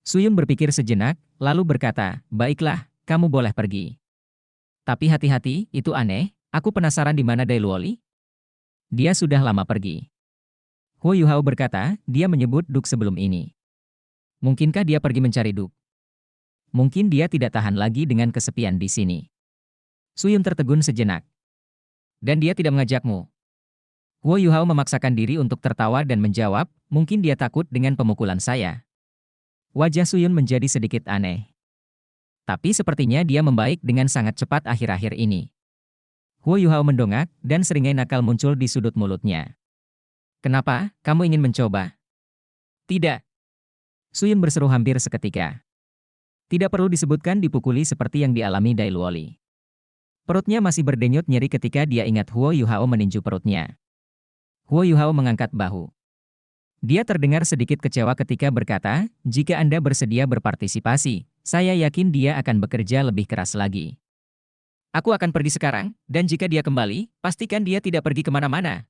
Suyun berpikir sejenak, lalu berkata, baiklah, kamu boleh pergi. Tapi hati-hati, itu aneh, aku penasaran di mana Dai Luoli. Dia sudah lama pergi. Huo Yuhao berkata, dia menyebut Duk sebelum ini. Mungkinkah dia pergi mencari Duk? Mungkin dia tidak tahan lagi dengan kesepian di sini. Suyun tertegun sejenak. Dan dia tidak mengajakmu. Huo Yuhao memaksakan diri untuk tertawa dan menjawab, mungkin dia takut dengan pemukulan saya. Wajah Suyun menjadi sedikit aneh. Tapi sepertinya dia membaik dengan sangat cepat akhir-akhir ini. Huo Yuhao mendongak, dan seringai nakal muncul di sudut mulutnya. Kenapa, kamu ingin mencoba? Tidak. Suyun berseru hampir seketika. Tidak perlu disebutkan dipukuli seperti yang dialami Dai Luoli. Perutnya masih berdenyut nyeri ketika dia ingat Huo Yuhao meninju perutnya. Huo Yuhao mengangkat bahu. Dia terdengar sedikit kecewa ketika berkata, jika Anda bersedia berpartisipasi, saya yakin dia akan bekerja lebih keras lagi. Aku akan pergi sekarang, dan jika dia kembali, pastikan dia tidak pergi kemana-mana.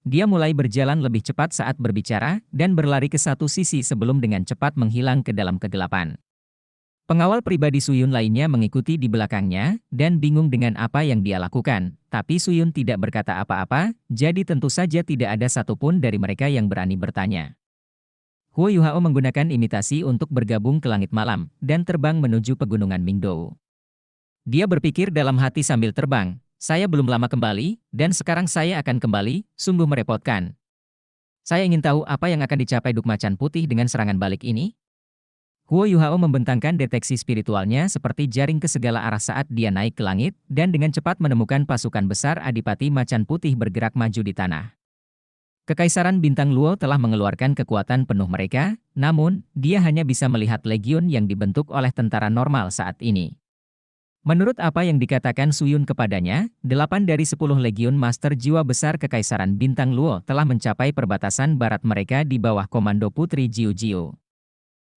Dia mulai berjalan lebih cepat saat berbicara, dan berlari ke satu sisi sebelum dengan cepat menghilang ke dalam kegelapan. Pengawal pribadi Suyun lainnya mengikuti di belakangnya, dan bingung dengan apa yang dia lakukan. Tapi Suyun tidak berkata apa-apa, jadi tentu saja tidak ada satupun dari mereka yang berani bertanya. Huo Yuhao menggunakan imitasi untuk bergabung ke langit malam, dan terbang menuju pegunungan Mingdou. Dia berpikir dalam hati sambil terbang, saya belum lama kembali, dan sekarang saya akan kembali, sungguh merepotkan. Saya ingin tahu apa yang akan dicapai Duk Macan Putih dengan serangan balik ini? Huo Yuhao membentangkan deteksi spiritualnya seperti jaring ke segala arah saat dia naik ke langit, dan dengan cepat menemukan pasukan besar Adipati Macan Putih bergerak maju di tanah. Kekaisaran Bintang Luo telah mengeluarkan kekuatan penuh mereka, namun, dia hanya bisa melihat legiun yang dibentuk oleh tentara normal saat ini. Menurut apa yang dikatakan Suyun kepadanya, 8 dari 10 legiun master jiwa besar Kekaisaran Bintang Luo telah mencapai perbatasan barat mereka di bawah komando Putri Jiu Jiu.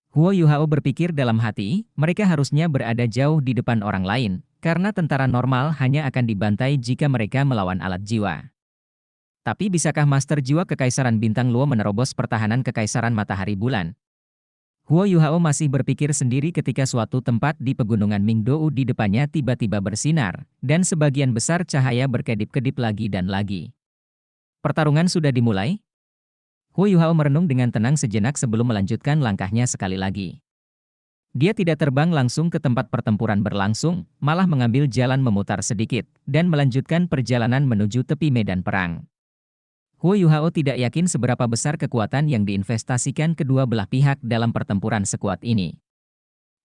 Huo Yuhao berpikir dalam hati, mereka harusnya berada jauh di depan orang lain, karena tentara normal hanya akan dibantai jika mereka melawan alat jiwa. Tapi bisakah master jiwa Kekaisaran Bintang Luo menerobos pertahanan Kekaisaran Matahari Bulan? Huo Yuhao masih berpikir sendiri ketika suatu tempat di pegunungan Mingdou di depannya tiba-tiba bersinar, dan sebagian besar cahaya berkedip-kedip lagi dan lagi. Pertarungan sudah dimulai? Huo Yuhao merenung dengan tenang sejenak sebelum melanjutkan langkahnya sekali lagi. Dia tidak terbang langsung ke tempat pertempuran berlangsung, malah mengambil jalan memutar sedikit, dan melanjutkan perjalanan menuju tepi medan perang. Huo Yuhao tidak yakin seberapa besar kekuatan yang diinvestasikan kedua belah pihak dalam pertempuran sekuat ini.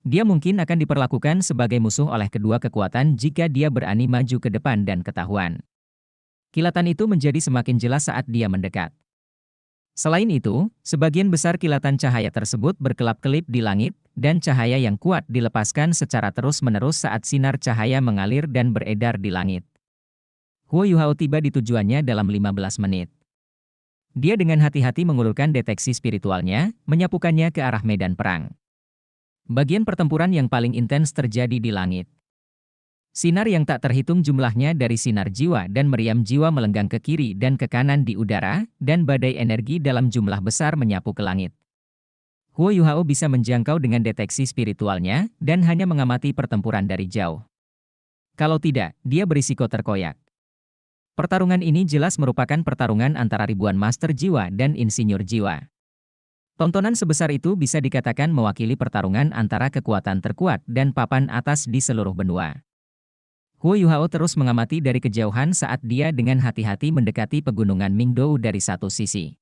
Dia mungkin akan diperlakukan sebagai musuh oleh kedua kekuatan jika dia berani maju ke depan dan ketahuan. Kilatan itu menjadi semakin jelas saat dia mendekat. Selain itu, sebagian besar kilatan cahaya tersebut berkelap-kelip di langit, dan cahaya yang kuat dilepaskan secara terus-menerus saat sinar cahaya mengalir dan beredar di langit. Huo Yuhao tiba di tujuannya dalam 15 menit. Dia dengan hati-hati mengulurkan deteksi spiritualnya, menyapukannya ke arah medan perang. Bagian pertempuran yang paling intens terjadi di langit. Sinar yang tak terhitung jumlahnya dari sinar jiwa dan meriam jiwa melenggang ke kiri dan ke kanan di udara, dan badai energi dalam jumlah besar menyapu ke langit. Huo Yuhao bisa menjangkau dengan deteksi spiritualnya, dan hanya mengamati pertempuran dari jauh. Kalau tidak, dia berisiko terkoyak. Pertarungan ini jelas merupakan pertarungan antara ribuan master jiwa dan insinyur jiwa. Tontonan sebesar itu bisa dikatakan mewakili pertarungan antara kekuatan terkuat dan papan atas di seluruh benua. Huo Yuhao terus mengamati dari kejauhan saat dia dengan hati-hati mendekati pegunungan Mingdou dari satu sisi.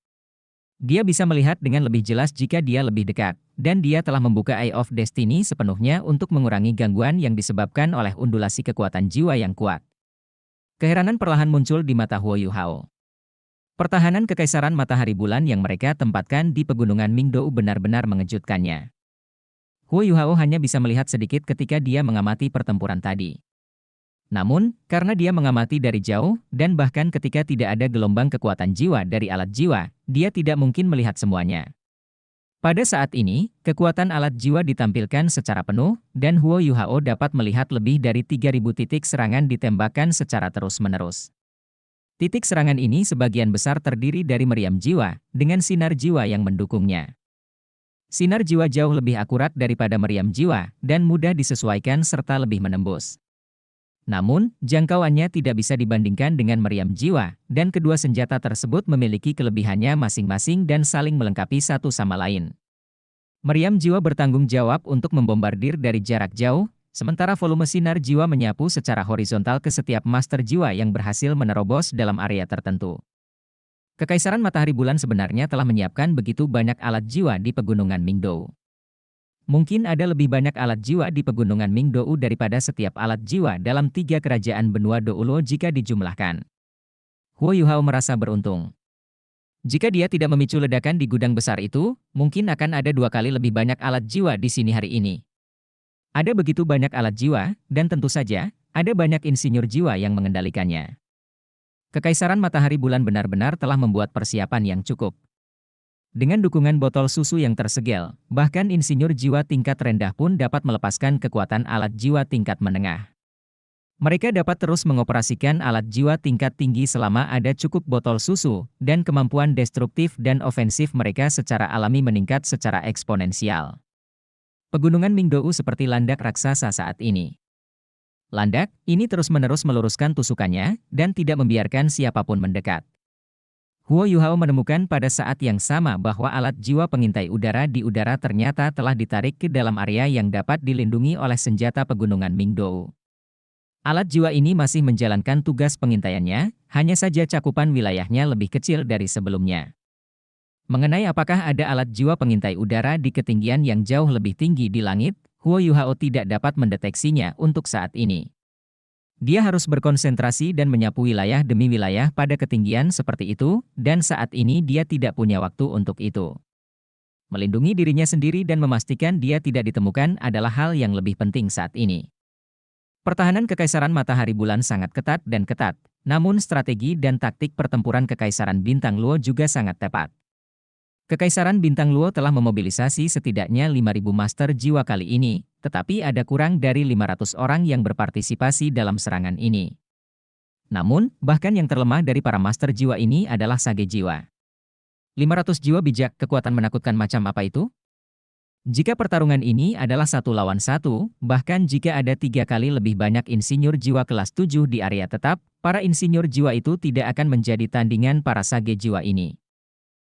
Dia bisa melihat dengan lebih jelas jika dia lebih dekat, dan dia telah membuka Eye of Destiny sepenuhnya untuk mengurangi gangguan yang disebabkan oleh undulasi kekuatan jiwa yang kuat. Keheranan perlahan muncul di mata Huo Yuhao. Pertahanan Kekaisaran Matahari Bulan yang mereka tempatkan di pegunungan Mingdou benar-benar mengejutkannya. Huo Yuhao hanya bisa melihat sedikit ketika dia mengamati pertempuran tadi. Namun, karena dia mengamati dari jauh, dan bahkan ketika tidak ada gelombang kekuatan jiwa dari alat jiwa, dia tidak mungkin melihat semuanya. Pada saat ini, kekuatan alat jiwa ditampilkan secara penuh, dan Huo Yuhao dapat melihat lebih dari 3.000 titik serangan ditembakkan secara terus-menerus. Titik serangan ini sebagian besar terdiri dari meriam jiwa, dengan sinar jiwa yang mendukungnya. Sinar jiwa jauh lebih akurat daripada meriam jiwa dan mudah disesuaikan serta lebih menembus. Namun, jangkauannya tidak bisa dibandingkan dengan meriam jiwa, dan kedua senjata tersebut memiliki kelebihannya masing-masing dan saling melengkapi satu sama lain. Meriam jiwa bertanggung jawab untuk membombardir dari jarak jauh, sementara volume sinar jiwa menyapu secara horizontal ke setiap master jiwa yang berhasil menerobos dalam area tertentu. Kekaisaran Matahari Bulan sebenarnya telah menyiapkan begitu banyak alat jiwa di pegunungan Mingdou. Mungkin ada lebih banyak alat jiwa di pegunungan Mingdou daripada setiap alat jiwa dalam 3 kerajaan benua Doulo jika dijumlahkan. Huo Yuhao merasa beruntung. Jika dia tidak memicu ledakan di gudang besar itu, mungkin akan ada 2 kali lebih banyak alat jiwa di sini hari ini. Ada begitu banyak alat jiwa, dan tentu saja, ada banyak insinyur jiwa yang mengendalikannya. Kekaisaran Matahari Bulan benar-benar telah membuat persiapan yang cukup. Dengan dukungan botol susu yang tersegel, bahkan insinyur jiwa tingkat rendah pun dapat melepaskan kekuatan alat jiwa tingkat menengah. Mereka dapat terus mengoperasikan alat jiwa tingkat tinggi selama ada cukup botol susu, dan kemampuan destruktif dan ofensif mereka secara alami meningkat secara eksponensial. Pegunungan Mingdou seperti landak raksasa saat ini. Landak ini terus-menerus meluruskan tusukannya, dan tidak membiarkan siapapun mendekat. Huo Yuhao menemukan pada saat yang sama bahwa alat jiwa pengintai udara di udara ternyata telah ditarik ke dalam area yang dapat dilindungi oleh senjata pegunungan Mingdou. Alat jiwa ini masih menjalankan tugas pengintaiannya, hanya saja cakupan wilayahnya lebih kecil dari sebelumnya. Mengenai apakah ada alat jiwa pengintai udara di ketinggian yang jauh lebih tinggi di langit, Huo Yuhao tidak dapat mendeteksinya untuk saat ini. Dia harus berkonsentrasi dan menyapu wilayah demi wilayah pada ketinggian seperti itu, dan saat ini dia tidak punya waktu untuk itu. Melindungi dirinya sendiri dan memastikan dia tidak ditemukan adalah hal yang lebih penting saat ini. Pertahanan Kekaisaran Matahari Bulan sangat ketat, namun strategi dan taktik pertempuran Kekaisaran Bintang Luo juga sangat tepat. Kekaisaran Bintang Luo telah memobilisasi setidaknya 5.000 master jiwa kali ini, tetapi ada kurang dari 500 orang yang berpartisipasi dalam serangan ini. Namun, bahkan yang terlemah dari para master jiwa ini adalah sage jiwa. 500 jiwa bijak, kekuatan menakutkan macam apa itu? Jika pertarungan ini adalah 1 lawan 1, bahkan jika ada 3 kali lebih banyak insinyur jiwa kelas 7 di area tetap, para insinyur jiwa itu tidak akan menjadi tandingan para sage jiwa ini.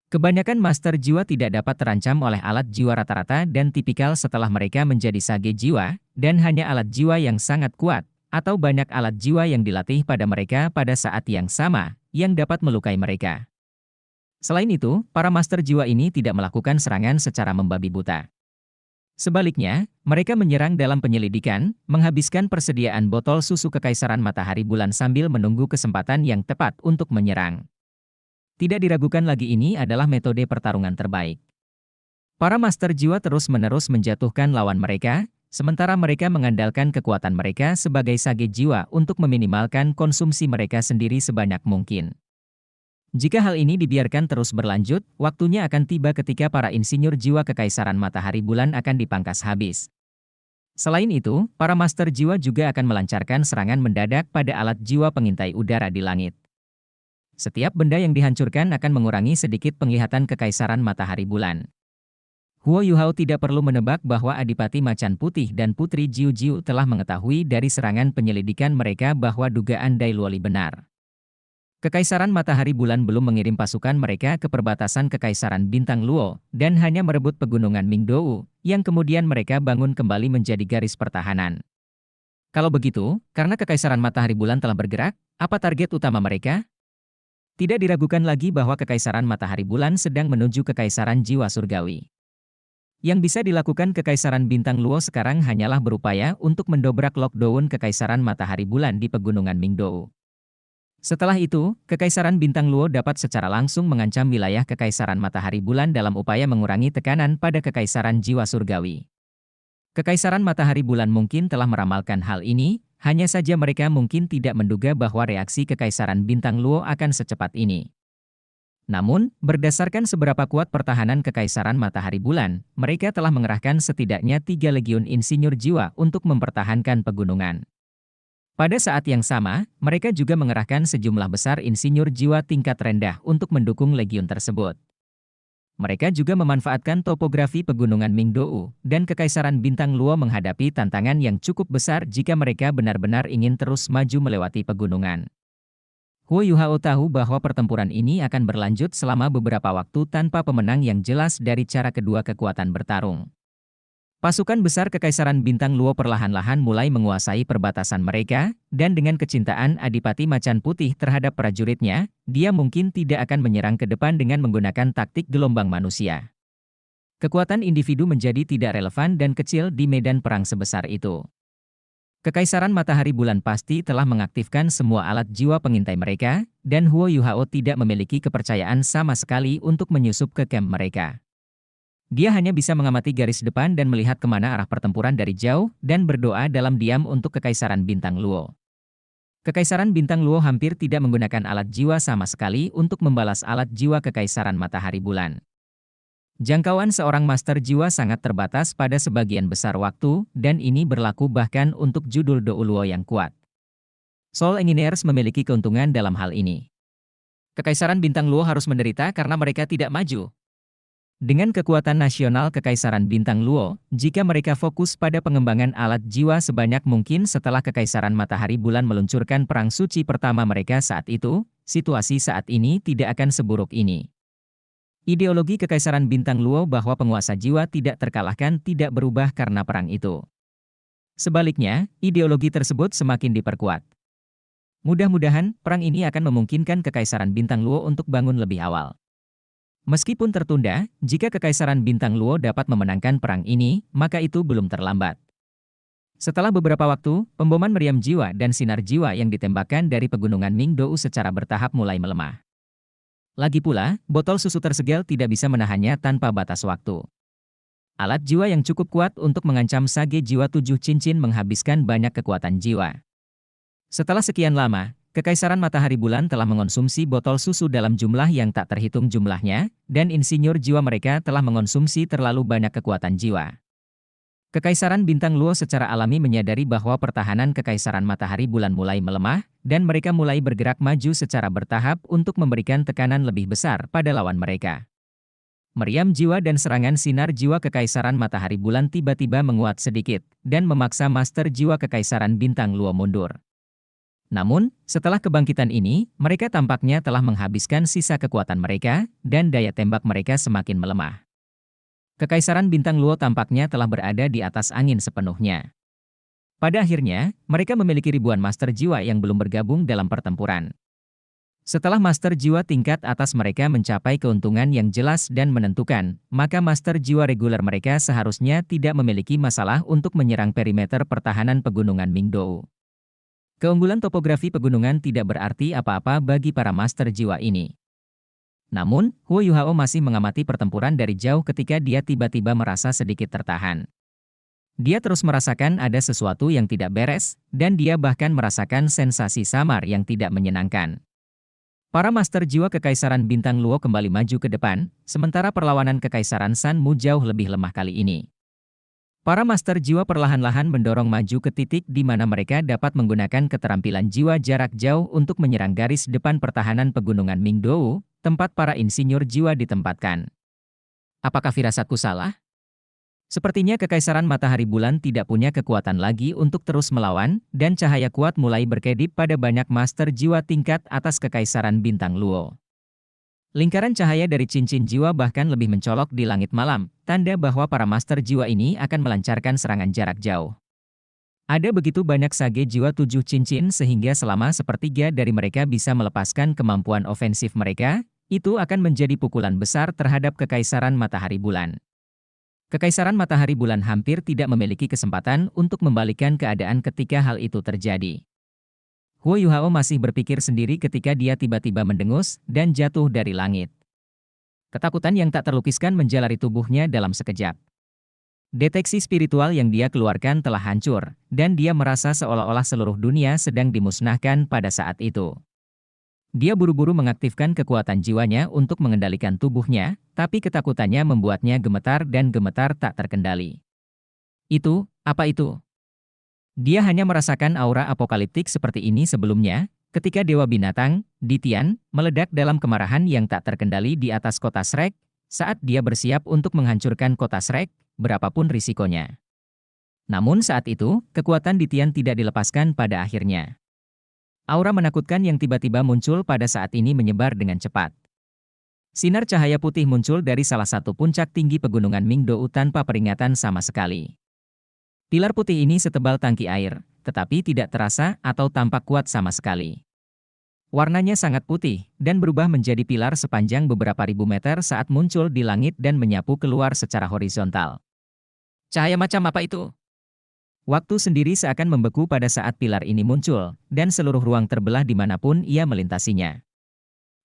Kebanyakan master jiwa tidak dapat terancam oleh alat jiwa rata-rata dan tipikal setelah mereka menjadi sage jiwa, dan hanya alat jiwa yang sangat kuat, atau banyak alat jiwa yang dilatih pada mereka pada saat yang sama, yang dapat melukai mereka. Selain itu, para master jiwa ini tidak melakukan serangan secara membabi buta. Sebaliknya, mereka menyerang dalam penyelidikan, menghabiskan persediaan botol susu Kekaisaran Matahari Bulan sambil menunggu kesempatan yang tepat untuk menyerang. Tidak diragukan lagi ini adalah metode pertarungan terbaik. Para master jiwa terus-menerus menjatuhkan lawan mereka, sementara mereka mengandalkan kekuatan mereka sebagai sage jiwa untuk meminimalkan konsumsi mereka sendiri sebanyak mungkin. Jika hal ini dibiarkan terus berlanjut, waktunya akan tiba ketika para insinyur jiwa Kekaisaran Matahari Bulan akan dipangkas habis. Selain itu, para master jiwa juga akan melancarkan serangan mendadak pada alat jiwa pengintai udara di langit. Setiap benda yang dihancurkan akan mengurangi sedikit penglihatan Kekaisaran Matahari Bulan. Huo Yuhao tidak perlu menebak bahwa Adipati Macan Putih dan Putri Jiu Jiu telah mengetahui dari serangan penyelidikan mereka bahwa dugaan Dai Luoli benar. Kekaisaran Matahari Bulan belum mengirim pasukan mereka ke perbatasan Kekaisaran Bintang Luo, dan hanya merebut pegunungan Mingdou, yang kemudian mereka bangun kembali menjadi garis pertahanan. Kalau begitu, karena Kekaisaran Matahari Bulan telah bergerak, apa target utama mereka? Tidak diragukan lagi bahwa Kekaisaran Matahari Bulan sedang menuju Kekaisaran Jiwa Surgawi. Yang bisa dilakukan Kekaisaran Bintang Luo sekarang hanyalah berupaya untuk mendobrak lockdown Kekaisaran Matahari Bulan di Pegunungan Mingdou. Setelah itu, Kekaisaran Bintang Luo dapat secara langsung mengancam wilayah Kekaisaran Matahari Bulan dalam upaya mengurangi tekanan pada Kekaisaran Jiwa Surgawi. Kekaisaran Matahari Bulan mungkin telah meramalkan hal ini, hanya saja mereka mungkin tidak menduga bahwa reaksi Kekaisaran Bintang Luo akan secepat ini. Namun, berdasarkan seberapa kuat pertahanan Kekaisaran Matahari Bulan, mereka telah mengerahkan setidaknya 3 legiun insinyur jiwa untuk mempertahankan pegunungan. Pada saat yang sama, mereka juga mengerahkan sejumlah besar insinyur jiwa tingkat rendah untuk mendukung legiun tersebut. Mereka juga memanfaatkan topografi pegunungan Mingdou dan Kekaisaran Bintang Luo menghadapi tantangan yang cukup besar jika mereka benar-benar ingin terus maju melewati pegunungan. Huo Yuhao tahu bahwa pertempuran ini akan berlanjut selama beberapa waktu tanpa pemenang yang jelas dari cara kedua kekuatan bertarung. Pasukan besar Kekaisaran Bintang Luo perlahan-lahan mulai menguasai perbatasan mereka, dan dengan kecintaan Adipati Macan Putih terhadap prajuritnya, dia mungkin tidak akan menyerang ke depan dengan menggunakan taktik gelombang manusia. Kekuatan individu menjadi tidak relevan dan kecil di medan perang sebesar itu. Kekaisaran Matahari Bulan pasti telah mengaktifkan semua alat jiwa pengintai mereka, dan Huo Yuhao tidak memiliki kepercayaan sama sekali untuk menyusup ke kamp mereka. Dia hanya bisa mengamati garis depan dan melihat kemana arah pertempuran dari jauh, dan berdoa dalam diam untuk Kekaisaran Bintang Luo. Kekaisaran Bintang Luo hampir tidak menggunakan alat jiwa sama sekali untuk membalas alat jiwa Kekaisaran Matahari Bulan. Jangkauan seorang master jiwa sangat terbatas pada sebagian besar waktu, dan ini berlaku bahkan untuk judul Dou Luo yang kuat. Soul Engineers memiliki keuntungan dalam hal ini. Kekaisaran Bintang Luo harus menderita karena mereka tidak maju. Dengan kekuatan nasional Kekaisaran Bintang Luo, jika mereka fokus pada pengembangan alat jiwa sebanyak mungkin setelah Kekaisaran Matahari Bulan meluncurkan perang suci pertama mereka saat itu, situasi saat ini tidak akan seburuk ini. Ideologi Kekaisaran Bintang Luo bahwa penguasa jiwa tidak terkalahkan tidak berubah karena perang itu. Sebaliknya, ideologi tersebut semakin diperkuat. Mudah-mudahan, perang ini akan memungkinkan Kekaisaran Bintang Luo untuk bangun lebih awal. Meskipun tertunda, jika Kekaisaran Bintang Luo dapat memenangkan perang ini, maka itu belum terlambat. Setelah beberapa waktu, pemboman meriam jiwa dan sinar jiwa yang ditembakkan dari pegunungan Mingdou secara bertahap mulai melemah. Lagi pula, botol susu tersegel tidak bisa menahannya tanpa batas waktu. Alat jiwa yang cukup kuat untuk mengancam sage jiwa 7 cincin menghabiskan banyak kekuatan jiwa. Setelah sekian lama, Kekaisaran Matahari Bulan telah mengonsumsi botol susu dalam jumlah yang tak terhitung jumlahnya, dan insinyur jiwa mereka telah mengonsumsi terlalu banyak kekuatan jiwa. Kekaisaran Bintang Luo secara alami menyadari bahwa pertahanan Kekaisaran Matahari Bulan mulai melemah, dan mereka mulai bergerak maju secara bertahap untuk memberikan tekanan lebih besar pada lawan mereka. Meriam jiwa dan serangan sinar jiwa Kekaisaran Matahari Bulan tiba-tiba menguat sedikit, dan memaksa Master Jiwa Kekaisaran Bintang Luo mundur. Namun, setelah kebangkitan ini, mereka tampaknya telah menghabiskan sisa kekuatan mereka, dan daya tembak mereka semakin melemah. Kekaisaran Bintang Luo tampaknya telah berada di atas angin sepenuhnya. Pada akhirnya, mereka memiliki ribuan master jiwa yang belum bergabung dalam pertempuran. Setelah master jiwa tingkat atas mereka mencapai keuntungan yang jelas dan menentukan, maka master jiwa reguler mereka seharusnya tidak memiliki masalah untuk menyerang perimeter pertahanan pegunungan Mingdou. Keunggulan topografi pegunungan tidak berarti apa-apa bagi para master jiwa ini. Namun, Huo Yuhao masih mengamati pertempuran dari jauh ketika dia tiba-tiba merasa sedikit tertahan. Dia terus merasakan ada sesuatu yang tidak beres, dan dia bahkan merasakan sensasi samar yang tidak menyenangkan. Para master jiwa Kekaisaran Bintang Luo kembali maju ke depan, sementara perlawanan Kekaisaran San Mu jauh lebih lemah kali ini. Para master jiwa perlahan-lahan mendorong maju ke titik di mana mereka dapat menggunakan keterampilan jiwa jarak jauh untuk menyerang garis depan pertahanan pegunungan Mingdou, tempat para insinyur jiwa ditempatkan. Apakah firasatku salah? Sepertinya Kekaisaran Matahari Bulan tidak punya kekuatan lagi untuk terus melawan, dan cahaya kuat mulai berkedip pada banyak master jiwa tingkat atas Kekaisaran Bintang Luo. Lingkaran cahaya dari cincin jiwa bahkan lebih mencolok di langit malam, tanda bahwa para master jiwa ini akan melancarkan serangan jarak jauh. Ada begitu banyak sage jiwa 7 cincin sehingga selama sepertiga dari mereka bisa melepaskan kemampuan ofensif mereka, itu akan menjadi pukulan besar terhadap Kekaisaran Matahari Bulan. Kekaisaran Matahari Bulan hampir tidak memiliki kesempatan untuk membalikkan keadaan ketika hal itu terjadi. Huo Yuhao masih berpikir sendiri ketika dia tiba-tiba mendengus dan jatuh dari langit. Ketakutan yang tak terlukiskan menjalari tubuhnya dalam sekejap. Deteksi spiritual yang dia keluarkan telah hancur, dan dia merasa seolah-olah seluruh dunia sedang dimusnahkan pada saat itu. Dia buru-buru mengaktifkan kekuatan jiwanya untuk mengendalikan tubuhnya, tapi ketakutannya membuatnya gemetar dan gemetar tak terkendali. Itu, apa itu? Dia hanya merasakan aura apokaliptik seperti ini sebelumnya, ketika Dewa Binatang, Ditian, meledak dalam kemarahan yang tak terkendali di atas kota Shrek, Saat dia bersiap untuk menghancurkan kota Shrek, berapapun risikonya. Namun saat itu, kekuatan di Tian tidak dilepaskan pada akhirnya. Aura menakutkan yang tiba-tiba muncul pada saat ini menyebar dengan cepat. Sinar cahaya putih muncul dari salah satu puncak tinggi pegunungan Mingdou tanpa peringatan sama sekali. Pilar putih ini setebal tangki air, tetapi tidak terasa atau tampak kuat sama sekali. Warnanya sangat putih, dan berubah menjadi pilar sepanjang beberapa ribu meter saat muncul di langit dan menyapu keluar secara horizontal. Cahaya macam apa itu? Waktu sendiri seakan membeku pada saat pilar ini muncul, dan seluruh ruang terbelah dimanapun ia melintasinya.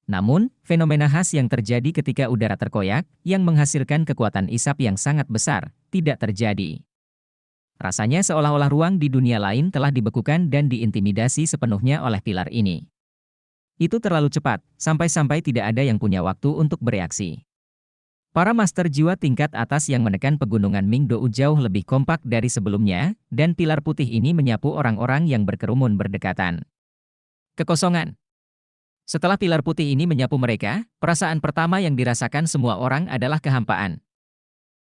Namun, fenomena khas yang terjadi ketika udara terkoyak, yang menghasilkan kekuatan isap yang sangat besar, tidak terjadi. Rasanya seolah-olah ruang di dunia lain telah dibekukan dan diintimidasi sepenuhnya oleh pilar ini. Itu terlalu cepat, sampai-sampai tidak ada yang punya waktu untuk bereaksi. Para master jiwa tingkat atas yang menekan pegunungan Mingdou jauh lebih kompak dari sebelumnya, dan pilar putih ini menyapu orang-orang yang berkerumun berdekatan. Kekosongan. Setelah pilar putih ini menyapu mereka, perasaan pertama yang dirasakan semua orang adalah kehampaan.